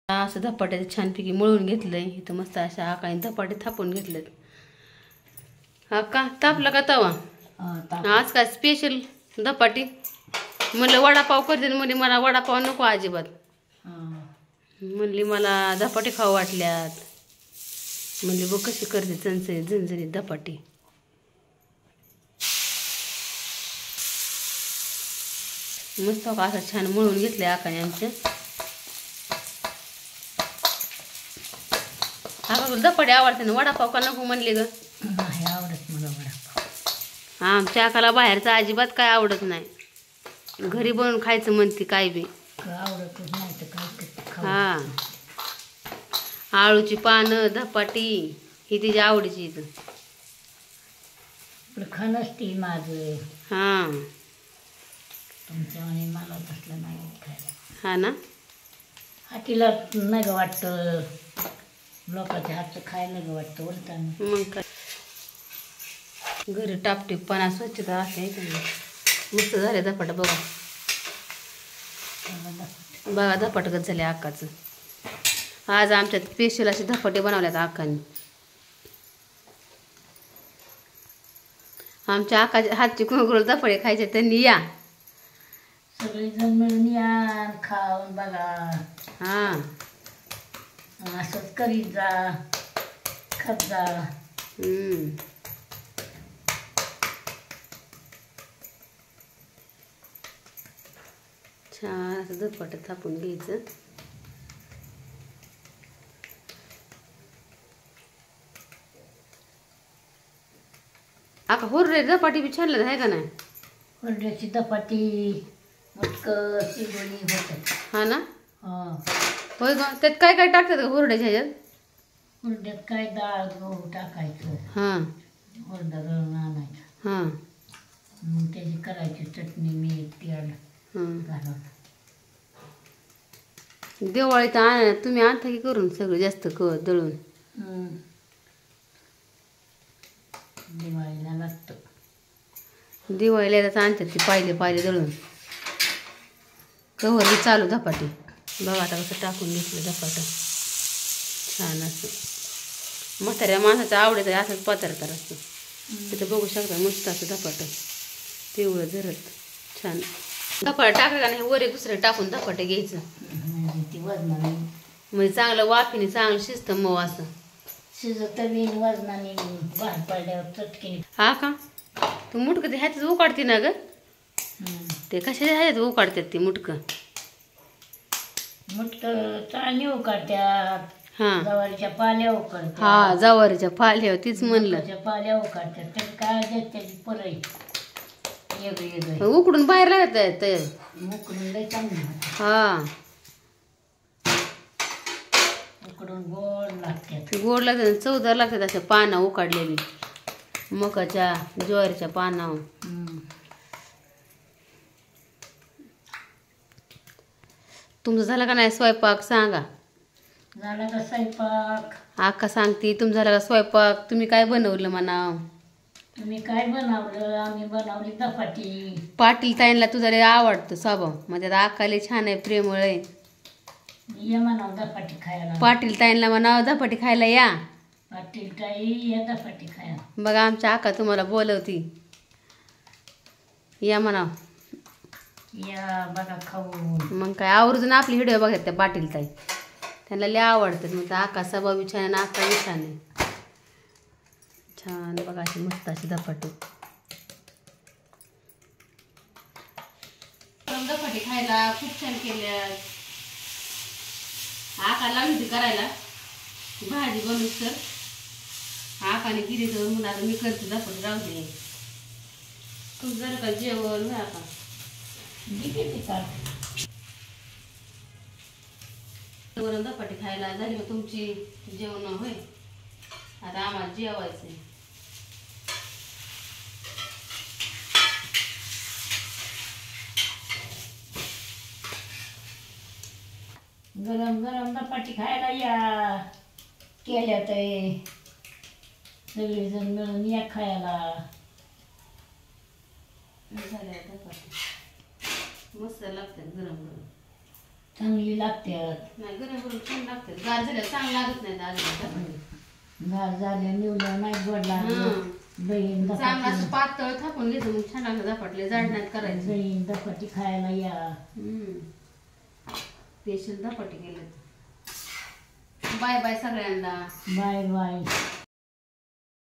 असं धपाटे छानपैकी मळून घेतलंय. इथं मस्त अशा आकाने धपाटे थापून घेतलेत. का तापला का तवा? आज काय स्पेशल धपाटी. म्हणलं वडापाव करते, म्हणजे मला वडापाव नको अजिबात. म्हणली मला धपाटे खाऊ वाटल्यात. म्हणली बघ कशी करते चणचणीत झणझणीत धपाटी. मस्त असं छान मळून घेतले आकाने आमच्या. आका धपाटे आवडते ना, वडापाव का नको म्हणले ग? नाही आवडत मला वडापाव. आमच्या आकाला बाहेरचं अजिबात काय आवडत नाही. घरी बनवून खायचं म्हणते काय बी. आवडतच नाही तर काय. हा, आळूची पानं धपाटी ही तिच्या आवडीची. इथं खाणच ती माझं. हा, तुमच्या आणि मला तसलं नाही खायला. हा ना. हातीला नग वाटतं, लोकांच्या हातचं खायला नग वाटतं उलटानं. मग काय, घरी टापटीपणा स्वच्छता असते. मस्त झाले धपाट. बघा बघा धपाटगत झाले आकाचं. आज आमच्यात स्पेशल असे धपाटे बनवल्यात आकाने. आमच्या आकाच्या हातची कुणकुण धपाटे खायचे त्यांनी या सगळेजण मिळून या खाऊन बघा. हा, असंच करीत जा, खात जा. छान असं धपाट थापून घ्यायचं. आका हुर्रे धपाटी बी छान आहे का नाही? हुरड्याची धपाटी मटकं चिरवणी होतात. हा ना. हा, होय ग. त्यात काय काय टाकतात का हुरड्याच्या ह्याच्यात? हुरड्यात काय डाळ गहू टाकायचं. हा, हुरडा दळून आणायचा. हा, मग त्याची करायची चटणी मीठ तेल घालून. दिवाळीत तुम्ही आणता की करून सगळं जास्त दळून? दिवाळीला लागतं. दिवाळीला येतात आणतात ती पाहिले पाहिले दळून. कव्हर बी चालू धपाटी. बघा आता कसं टाकून घेतलं धपाटं छान असं. म्हाताऱ्या माणसाचं आवडतं असंच पातळतर असतं. तिथं बघू शकता मस्त असं धपाटं पिवळं झरत छान. धपाटं टाका का नाही वर दुसरे टाकून धपाटं घ्यायचं. ती वजनाने म्हणजे चांगलं वाफीने चांगलं शिजतं मऊ असं. शिजत बीन वजनाने बाहेर पडल्यावर चटकीने. हा का, तू मुटकं ते ह्यातच उकाडते ना ग? ते कशाच्या ह्याच्यात उकाडतात ते मुटकं? मुटकं चाळणी उकाडत्यात. हा, जवारीच्या पाल्या उकडत्यात. हा, जवारीच्या पाल्यावर तीच म्हणलं. पाल्या उकाडत्यात. त्याची काय त्याची परई वेगळी वेगळी उकडून बाहेर लागत आहे. उकडून लय चांगली. हा, उकडून गोड लागतात. गोड लागतात, चवदार लागतात अशा पानं उकाडलेली मकाच्या ज्वारीच्या पानावर. तुमचं झाला का नाही स्वयंपाक सांगा? झाला का स्वयंपाक? आका सांगते तुमचं झाला का स्वयंपाक? तुम्ही काय बनवलं म्हणा? तुम्ही काय बनवलं? आम्ही बनवली धपाटी. पाटील ताईंना तुझा लय आवडतं स्वभाव. म्हणजे आकाले छान आहे, प्रेमळ आहे. ये म्हणाव धपाटी खायला. पाटील ताईंना म्हणावं धपाटी खायला या. पाटील ताई या धपाटी खायला. बघा आमच्या आका तुम्हाला बोलवती, या म्हणाव. या बघा खाऊन. मग काय आवर्जून आपली व्हिडिओ बघतात त्या पाटील ताई. त्यांना लय आवडतात. मग आका स्वभाव छान आहे, आका बी छान आहे. छान बघा अशी मस्त अशी धपाटी. धपाटी खायला खूप छान केल्या. आका लागली होती करायला भाजी बनवूस तर. आकाने केली तर म्हणून आता मी करते धपाटी. राहू दे तुझं जर का जेवण ना आता धपाटी खायला झाली मग तुमची जेवण होय. आता आम्हाला जेवायचंय. गरम गरम धपाटी खायला या. केल्या ते सगळेजण मिळून या खायला. झाल्या धपाटी मस्त लागतात गरम गरम. चांगली लागतात. नाही गरम गरम छान लागतात. गार झाल्या चांगलं लागत नाही अजून. गार झाल्या निवडलं नाही गोड लागलं. हं. दही चांगलं असं धपाटी पातळ थापून घ्यायचं मग छान लागतं धपाटले जाडण्यात करायचं. दही धपाटी खायला या. स्पेशल धपाटे केले. बाय बाय सगळ्यांना. Bye bye.